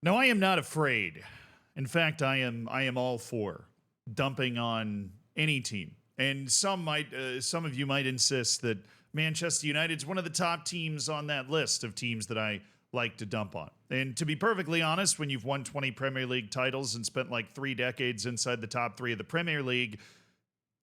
No, I am not afraid. In fact, I am all for dumping on any team. And some of you might insist that Manchester United's one of the top teams on that list of teams that I like to dump on. And to be perfectly honest, when you've won 20 Premier League titles and spent like 3 decades inside the top 3 of the Premier League,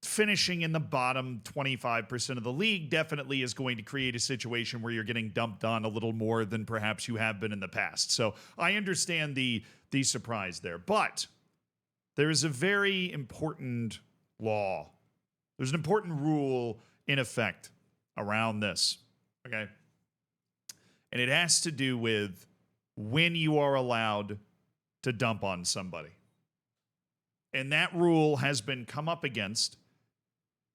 finishing in the bottom 25% of the league definitely is going to create a situation where you're getting dumped on a little more than perhaps you have been in the past. So I understand the surprise there. But there is a very important law. There's an important rule in effect around this. Okay? And it has to do with when you are allowed to dump on somebody. And that rule has been come up against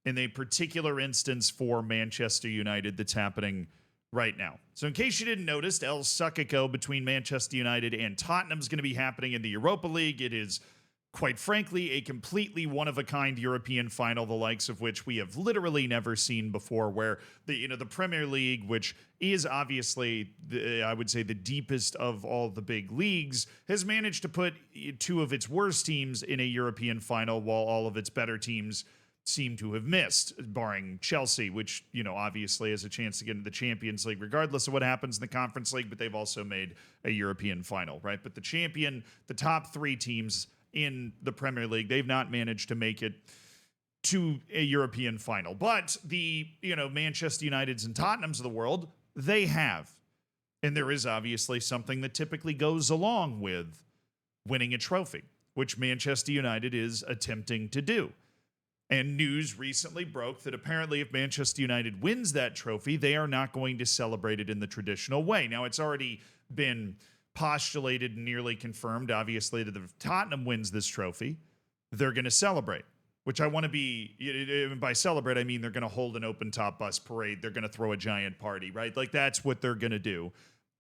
in a particular instance for Manchester United that's happening right now. So in case you didn't notice, El Succico between Manchester United and Tottenham is going to be happening in the Europa League. It is, quite frankly, a completely one-of-a-kind European final, the likes of which we have literally never seen before, where the Premier League, which is obviously, I would say, the deepest of all the big leagues, has managed to put 2 of its worst teams in a European final, while all of its better teams seem to have missed, barring Chelsea, which, obviously has a chance to get into the Champions League regardless of what happens in the Conference League, but they've also made a European final, right? But the top 3 teams in the Premier League, they've not managed to make it to a European final. But the, Manchester Uniteds and Tottenhams of the world, they have. And there is obviously something that typically goes along with winning a trophy, which Manchester United is attempting to do. And news recently broke that apparently if Manchester United wins that trophy, they are not going to celebrate it in the traditional way. Now, it's already been postulated and nearly confirmed, obviously, that if Tottenham wins this trophy, they're going to celebrate, which I want to be, by celebrate, I mean they're going to hold an open-top bus parade. They're going to throw a giant party, right? Like, that's what they're going to do.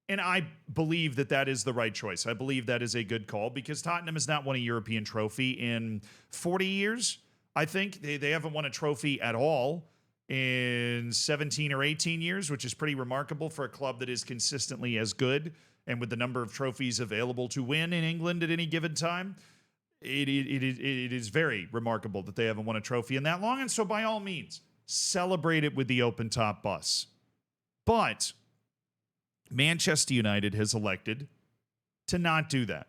And I believe that that is the right choice. I believe that is a good call because Tottenham has not won a European trophy in 40 years. I think they haven't won a trophy at all in 17 or 18 years, which is pretty remarkable for a club that is consistently as good and with the number of trophies available to win in England at any given time. It is very remarkable that they haven't won a trophy in that long. And so by all means, celebrate it with the open top bus. But Manchester United has elected to not do that.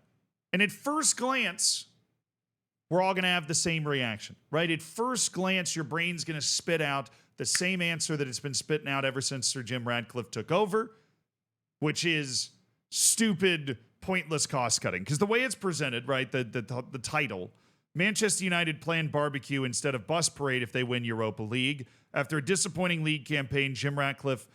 And at first glance, we're all going to have the same reaction, right? At first glance, your brain's going to spit out the same answer that it's been spitting out ever since Sir Jim Ratcliffe took over, which is stupid, pointless cost cutting. Because the way it's presented, right, the title, Manchester United planned barbecue instead of bus parade if they win Europa League. After a disappointing league campaign, Jim Ratcliffe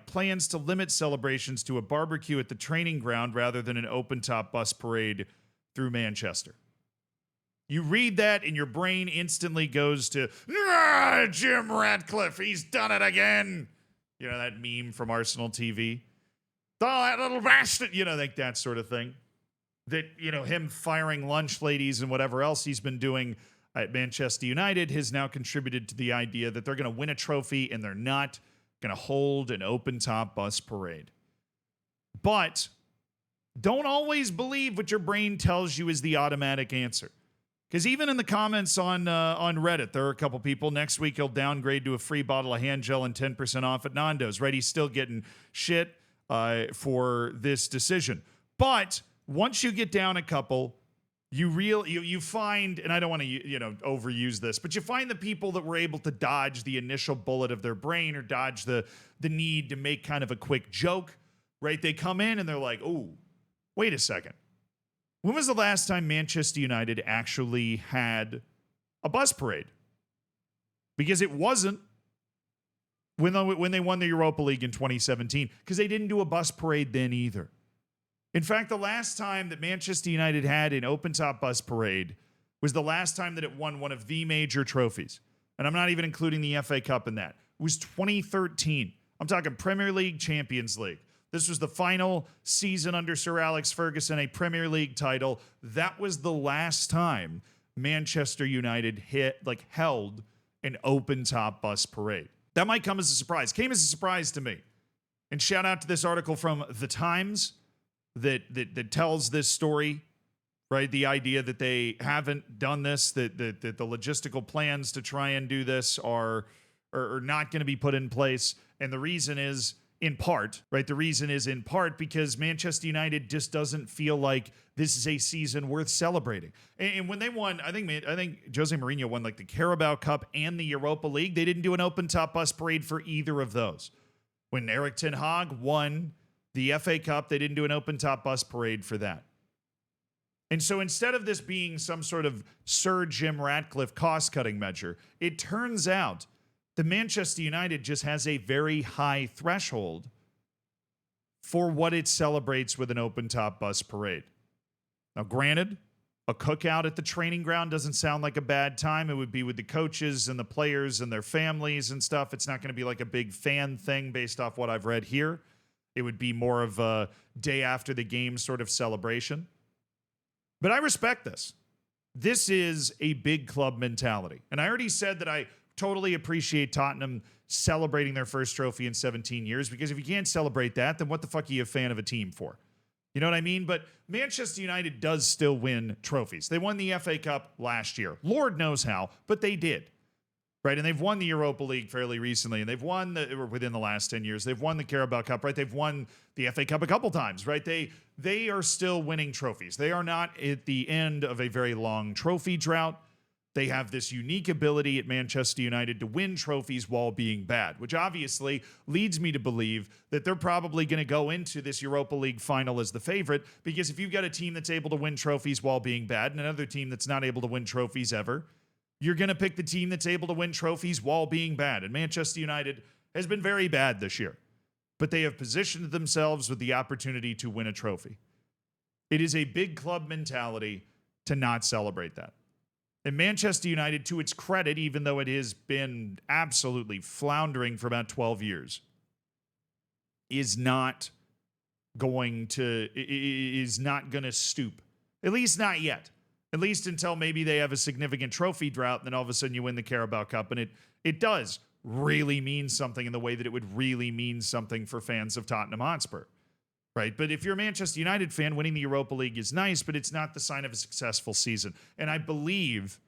plans to limit celebrations to a barbecue at the training ground rather than an open-top bus parade through Manchester. You read that and your brain instantly goes to, Jim Ratcliffe, he's done it again. You know, that meme from Arsenal TV. Oh, that little bastard. Like that sort of thing. That, him firing lunch ladies and whatever else he's been doing at Manchester United has now contributed to the idea that they're going to win a trophy and they're not going to hold an open-top bus parade. But don't always believe what your brain tells you is the automatic answer. Because even in the comments on Reddit, there are a couple people. Next week, he'll downgrade to a free bottle of hand gel and 10% off at Nando's, right? He's still getting shit for this decision. But once you get down a couple, you find, and I don't want to overuse this, but you find the people that were able to dodge the initial bullet of their brain or dodge the need to make kind of a quick joke, right? They come in and they're like, oh, wait a second. When was the last time Manchester United actually had a bus parade? Because it wasn't when they won the Europa League in 2017, because they didn't do a bus parade then either. In fact, the last time that Manchester United had an open-top bus parade was the last time that it won one of the major trophies. And I'm not even including the FA Cup in that. It was 2013. I'm talking Premier League, Champions League. This was the final season under Sir Alex Ferguson, a Premier League title. That was the last time Manchester United held an open-top bus parade. That might come as a surprise. Came as a surprise to me. And shout out to this article from The Times that tells this story, right? The idea that they haven't done this, that the logistical plans to try and do this are not going to be put in place. And the reason is in part, right? The reason is in part because Manchester United just doesn't feel like this is a season worth celebrating. And when they won, I think Jose Mourinho won like the Carabao Cup and the Europa League. They didn't do an open top bus parade for either of those. When Eric Ten Hag won the FA Cup, they didn't do an open top bus parade for that. And so instead of this being some sort of Sir Jim Ratcliffe cost-cutting measure, it turns out that Manchester United just has a very high threshold for what it celebrates with an open-top bus parade. Now, granted, a cookout at the training ground doesn't sound like a bad time. It would be with the coaches and the players and their families and stuff. It's not going to be like a big fan thing based off what I've read here. It would be more of a day after the game sort of celebration. But I respect this. This is a big club mentality. And I already said that I totally appreciate Tottenham celebrating their first trophy in 17 years, because if you can't celebrate that, then what the fuck are you a fan of a team for? You know what I mean? But Manchester United does still win trophies. They won the FA Cup last year. Lord knows how, but they did. Right? And they've won the Europa League fairly recently, and they've won within the last 10 years. They've won the Carabao Cup, right? They've won the FA Cup a couple times, right? They are still winning trophies. They are not at the end of a very long trophy drought. They have this unique ability at Manchester United to win trophies while being bad, which obviously leads me to believe that they're probably going to go into this Europa League final as the favorite, because if you've got a team that's able to win trophies while being bad and another team that's not able to win trophies ever, you're going to pick the team that's able to win trophies while being bad. And Manchester United has been very bad this year, but they have positioned themselves with the opportunity to win a trophy. It is a big club mentality to not celebrate that. And Manchester United, to its credit, even though it has been absolutely floundering for about 12 years, is not going to stoop. At least not yet. At least until maybe they have a significant trophy drought, and then all of a sudden you win the Carabao Cup. And it does really mean something in the way that it would really mean something for fans of Tottenham Hotspur. Right? But if you're a Manchester United fan, winning the Europa League is nice, but it's not the sign of a successful season. And I believe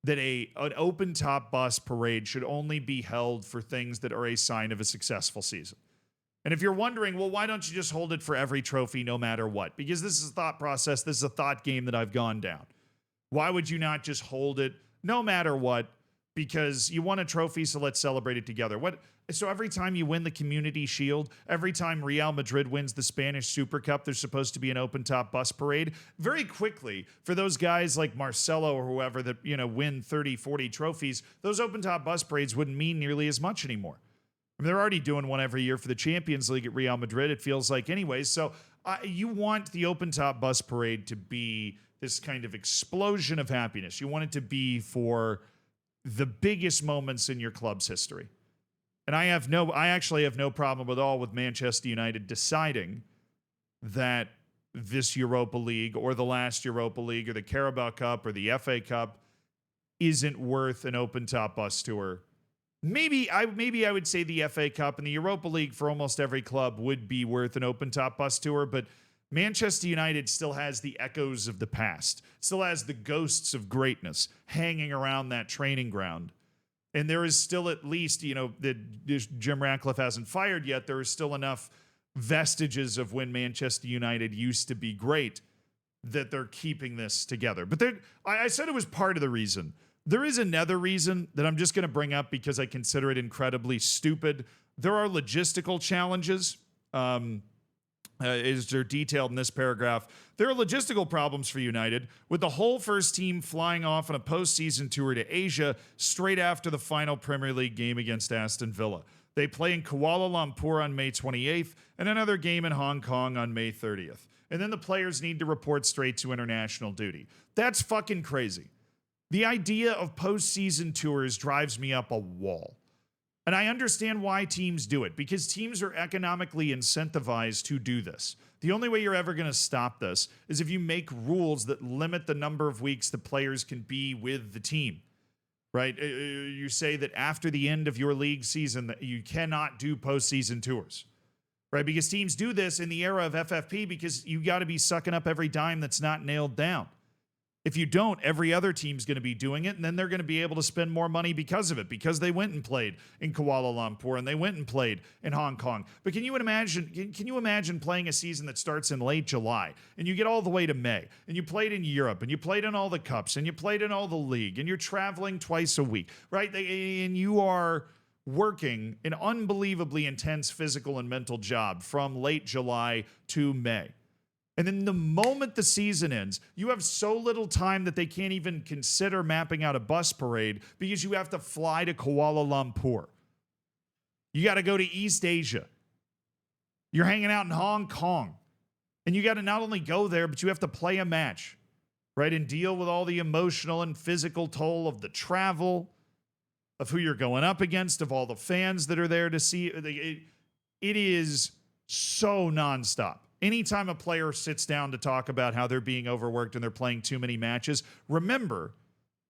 that an open-top bus parade should only be held for things that are a sign of a successful season. And if you're wondering, well, why don't you just hold it for every trophy no matter what? Because this is a thought process. This is a thought game that I've gone down. Why would you not just hold it no matter what? Because you won a trophy, so let's celebrate it together. So every time you win the Community Shield, every time Real Madrid wins the Spanish Super Cup, there's supposed to be an open-top bus parade. Very quickly, for those guys like Marcelo or whoever that, win 30, 40 trophies, those open-top bus parades wouldn't mean nearly as much anymore. I mean, they're already doing one every year for the Champions League at Real Madrid, it feels like anyways. So you want the open-top bus parade to be this kind of explosion of happiness. You want it to be for the biggest moments in your club's history. And I actually have no problem at all with Manchester United deciding that this Europa League or the last Europa League or the Carabao Cup or the FA Cup isn't worth an open-top bus tour. Maybe I would say the FA Cup and the Europa League for almost every club would be worth an open-top bus tour, but Manchester United still has the echoes of the past, still has the ghosts of greatness hanging around that training ground. And there is still at least, that Jim Ratcliffe hasn't fired yet, there is still enough vestiges of when Manchester United used to be great that they're keeping this together. But I said it was part of the reason. There is another reason that I'm just going to bring up because I consider it incredibly stupid. There are logistical challenges. As they're detailed in this paragraph, there are logistical problems for United, with the whole first team flying off on a postseason tour to Asia straight after the final Premier League game against Aston Villa. They play in Kuala Lumpur on May 28th and another game in Hong Kong on May 30th. And then the players need to report straight to international duty. That's fucking crazy. The idea of postseason tours drives me up a wall. And I understand why teams do it, because teams are economically incentivized to do this. The only way you're ever going to stop this is if you make rules that limit the number of weeks the players can be with the team, right? You say that after the end of your league season that you cannot do postseason tours. right? Because teams do this in the era of FFP because you got to be sucking up every dime that's not nailed down. If you don't, every other team's going to be doing it, and then they're going to be able to spend more money because of it, because they went and played in Kuala Lumpur and they went and played in Hong Kong. But can you imagine playing a season that starts in late July and you get all the way to May, and you played in Europe and you played in all the cups and you played in all the league and you're traveling twice a week, right? And you are working an unbelievably intense physical and mental job from late July to May. And then the moment the season ends, you have so little time that they can't even consider mapping out a bus parade because you have to fly to Kuala Lumpur. You got to go to East Asia. You're hanging out in Hong Kong. And you got to not only go there, but you have to play a match, right? And deal with all the emotional and physical toll of the travel, of who you're going up against, of all the fans that are there to see. It is so nonstop. Anytime a player sits down to talk about how they're being overworked and they're playing too many matches, remember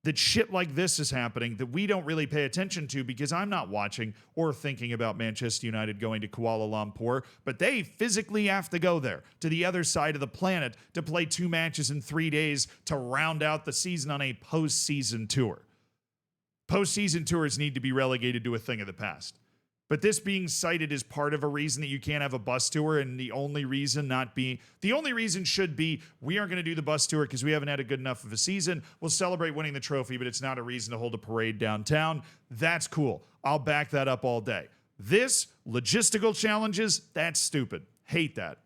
that shit like this is happening that we don't really pay attention to because I'm not watching or thinking about Manchester United going to Kuala Lumpur, but they physically have to go there to the other side of the planet to play 2 matches in 3 days to round out the season on a postseason tour. Postseason tours need to be relegated to a thing of the past. But this being cited as part of a reason that you can't have a bus tour, and the only reason should be we aren't going to do the bus tour because we haven't had a good enough of a season. We'll celebrate winning the trophy, but it's not a reason to hold a parade downtown. That's cool. I'll back that up all day. This, logistical challenges, that's stupid. Hate that.